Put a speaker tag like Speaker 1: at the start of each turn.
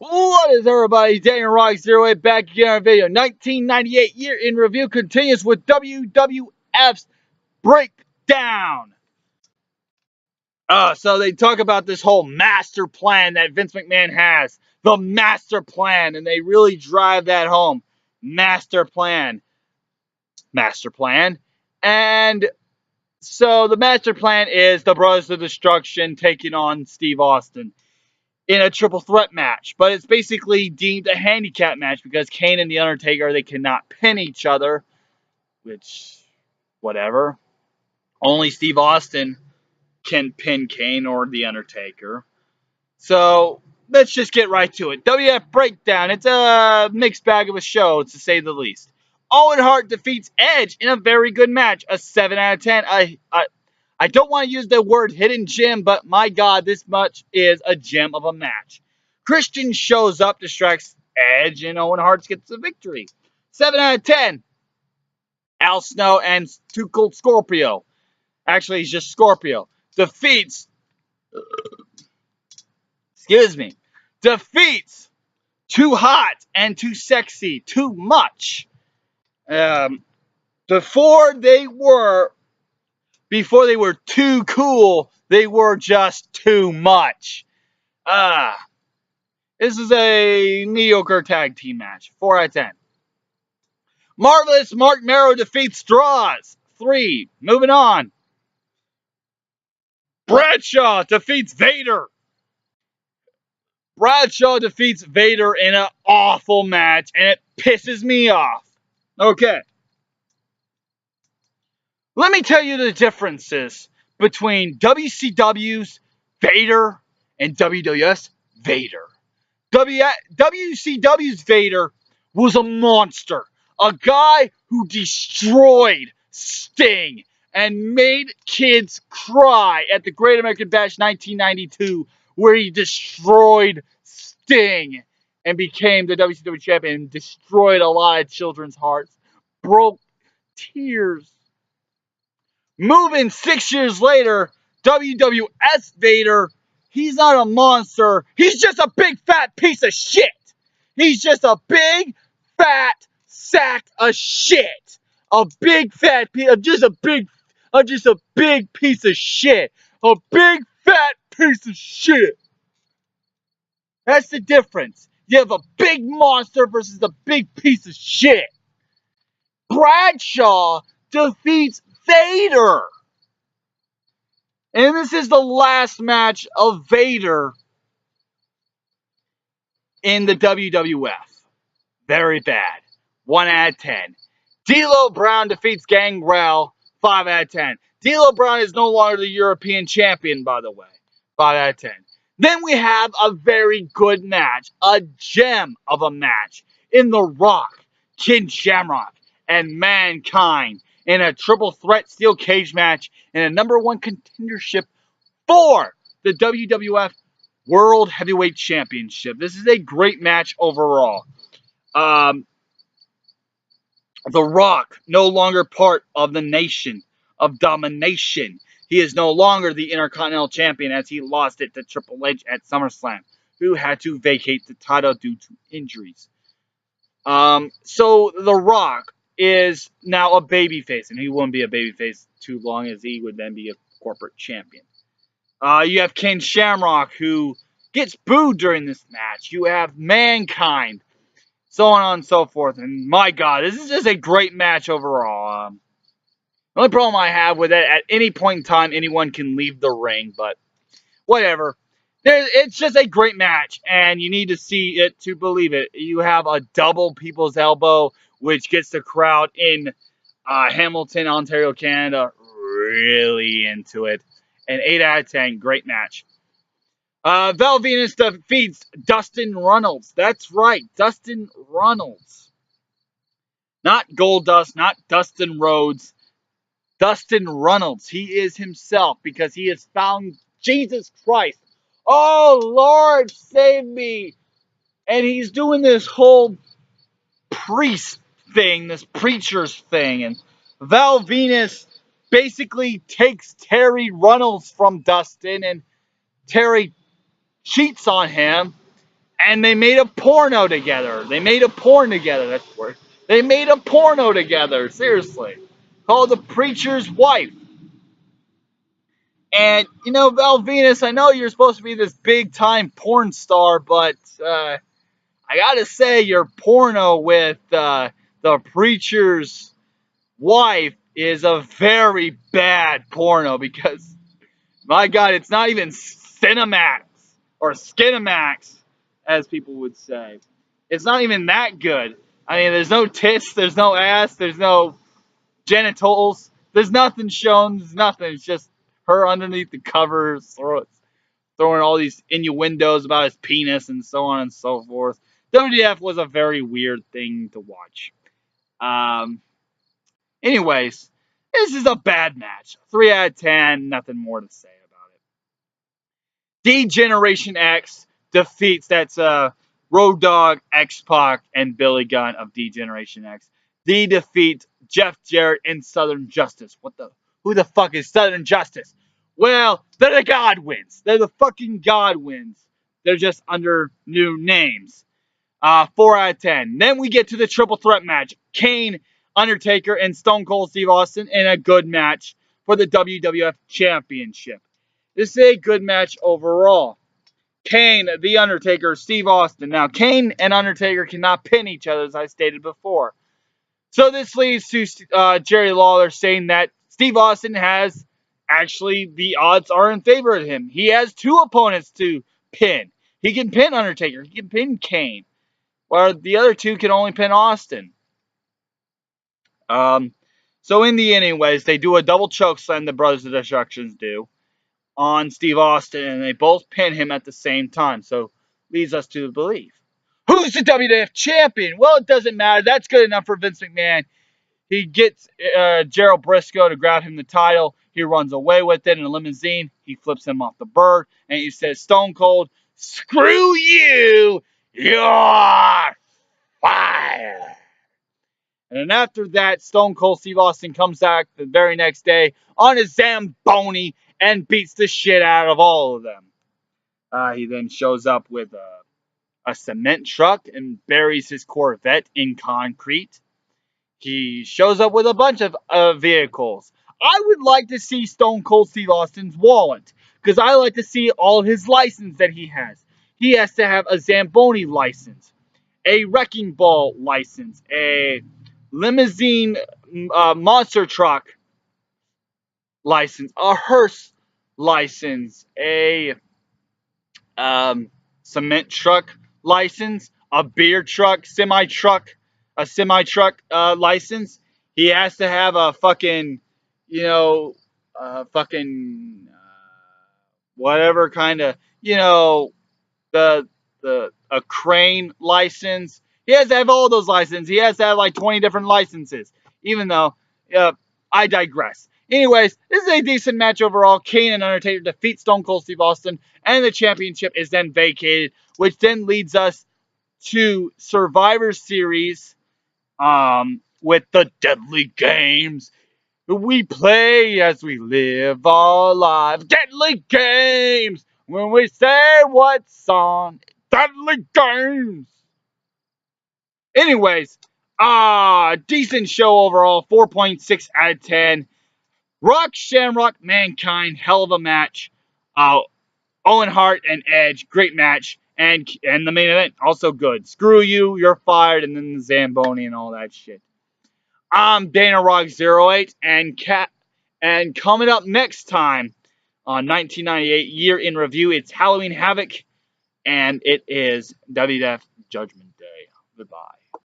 Speaker 1: What is everybody? Daniel Rock 08 back again on video. 1998 year in review continues with WWF's breakdown. So they talk about this whole master plan that Vince McMahon has. The master plan. And they really drive that home. Master plan. Master plan. And so the master plan is the Brothers of Destruction taking on Steve Austin in a triple threat match. But it's basically deemed a handicap match because Kane and The Undertaker, they cannot pin each other. Which, whatever. Only Steve Austin can pin Kane or The Undertaker. So, let's just get right to it. WWF Breakdown. It's a mixed bag of a show, to say the least. Owen Hart defeats Edge in a very good match. A 7 out of 10. I don't want to use the word hidden gem, but my God, this much is a gem of a match. Christian shows up, distracts Edge, and Owen Hart gets the victory. 7 out of 10. Al Snow and Too Cold Scorpio. Actually, he's just Scorpio. Defeats Too Hot and Too Sexy. Too much. Before they were too cool, they were just too much. This is a mediocre tag team match. 4 out of 10. Marvelous Mark Merrow defeats Straws. 3. Moving on. Bradshaw defeats Vader. Bradshaw defeats Vader in an awful match, and it pisses me off. Okay. Let me tell you the differences between WCW's Vader and WWF's Vader. WCW's Vader was a monster. A guy who destroyed Sting and made kids cry at the Great American Bash 1992, where he destroyed Sting and became the WCW champion and destroyed a lot of children's hearts. Broke tears. Moving 6 years later, WWF's Vader, he's not a monster. He's just a big fat piece of shit. He's just a big fat sack of shit. A big fat piece. I'm just a big piece of shit. A big fat piece of shit. That's the difference. You have a big monster versus a big piece of shit. Bradshaw defeats Vader. And this is the last match of Vader in the WWF. Very bad. 1 out of 10. D'Lo Brown defeats Gangrel. 5 out of 10. D'Lo Brown is no longer the European champion, by the way. 5 out of 10. Then we have a very good match. A gem of a match. In The Rock, Ken Shamrock, and Mankind. In a triple threat steel cage match. In a #1 contendership for the WWF World Heavyweight Championship. This is a great match overall. The Rock, no longer part of the Nation of Domination. He is no longer the Intercontinental Champion as he lost it to Triple H at SummerSlam, who had to vacate the title due to injuries. So The Rock is now a babyface, and he wouldn't be a babyface too long as he would then be a corporate champion. You have Ken Shamrock, who gets booed during this match. You have Mankind, so on and so forth. And my God, this is just a great match overall. The only problem I have with it, at any point in time, anyone can leave the ring, but whatever. It's just a great match, and you need to see it to believe it. You have a double people's elbow, which gets the crowd in Hamilton, Ontario, Canada, really into it. An 8 out of 10, great match. Val Venus defeats Dustin Runnels. That's right, Dustin Runnels. Not Goldust, not Dustin Rhodes. Dustin Runnels. He is himself because he has found Jesus Christ. Oh, Lord, save me. And he's doing this whole priest thing, this preacher's thing. And Val Venus basically takes Terry Runnels from Dustin, and Terry cheats on him And they made a porno together. They made a porn together. That's the word. They made a porno together. Seriously. Called The Preacher's Wife. And, you know, Val Venus, I know you're supposed to be this big-time porn star, but I gotta say, your porno with The Preacher's Wife is a very bad porno because, my God, it's not even Cinemax or Skinemax, as people would say. It's not even that good. I mean, there's no tits, there's no ass, there's no genitals, there's nothing shown, there's nothing. It's just her underneath the covers, throwing all these innuendos about his penis and so on and so forth. WWF was a very weird thing to watch. Anyways, this is a bad match. 3 out of 10, nothing more to say about it. D-Generation X defeats, that's Road Dogg, X-Pac, and Billy Gunn of D-Generation X. D defeat Jeff Jarrett and Southern Justice. Who the fuck is Southern Justice? Well, they're the Godwins. They're the fucking Godwins. They're just under new names. 4 out of 10. Then we get to the triple threat match. Kane, Undertaker, and Stone Cold Steve Austin in a good match for the WWF Championship. This is a good match overall. Kane, The Undertaker, Steve Austin. Now, Kane and Undertaker cannot pin each other, as I stated before. So this leads to Jerry Lawler saying that Steve Austin has, actually, the odds are in favor of him. He has 2 opponents to pin. He can pin Undertaker. He can pin Kane. While the other 2 can only pin Austin. So in the end, anyways, they do a double choke slam, the Brothers of Destructions do, on Steve Austin, and they both pin him at the same time. So leads us to believe. Who's the WWF champion? Well, it doesn't matter. That's good enough for Vince McMahon. He gets Gerald Briscoe to grab him the title. He runs away with it in a limousine. He flips him off the bird, and he says, Stone Cold, screw you, you're fired. And then after that, Stone Cold Steve Austin comes back the very next day on his Zamboni and beats the shit out of all of them. He then shows up with a cement truck and buries his Corvette in concrete. He shows up with a bunch of vehicles. I would like to see Stone Cold Steve Austin's wallet, because I like to see all his license that he has. He has to have a Zamboni license, a Wrecking Ball license, a limousine monster truck license, a hearse license, a cement truck license, a beer truck, a semi-truck license. He has to have a fucking, whatever kind of, a crane license. He has to have all those licenses. He has to have like 20 different licenses. Even though, I digress. Anyways, this is a decent match overall. Kane and Undertaker defeat Stone Cold Steve Austin, and the championship is then vacated, which then leads us to Survivor Series with the Deadly Games. We play as we live our lives. Deadly Games! When we say what's on Deadly Games! Anyways, decent show overall. 4.6 out of 10. Rock, Shamrock, Mankind, hell of a match. Owen, Hart, and Edge, great match. And the main event, also good. Screw you, you're fired, and then the Zamboni and all that shit. I'm Dana Rock 08, and coming up next time on 1998 Year in Review, it's Halloween Havoc, and it is WWF Judgment Day. Goodbye.